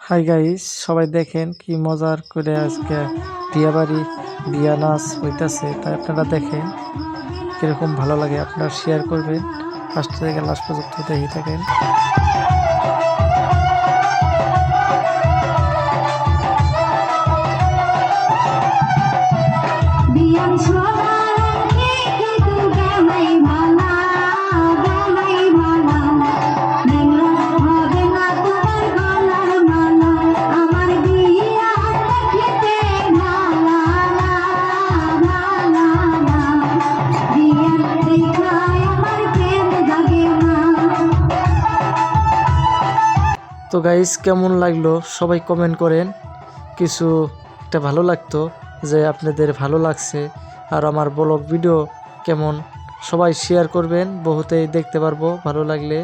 Hi guys, সবাই দেখেন কি মজার করে আজকে বিয়া বাড়ি বিয়া নাচ হইতাছে। তাই আপনারা দেখেন কিরকম ভালো লাগে, আপনারা শেয়ার করবেন, ফার্স্ট থেকে লাস্ট পর্যন্ত দেখে থাকেন। তো গাইস, কেমন লাগলো সবাই কমেন্ট করেন। কিছু একটা ভালো লাগতো যে আপনাদের ভালো লাগছে, আর আমার ব্লগ ভিডিও কেমন সবাই শেয়ার করবেন, বহুতেই দেখতে পারবো ভালো লাগলে।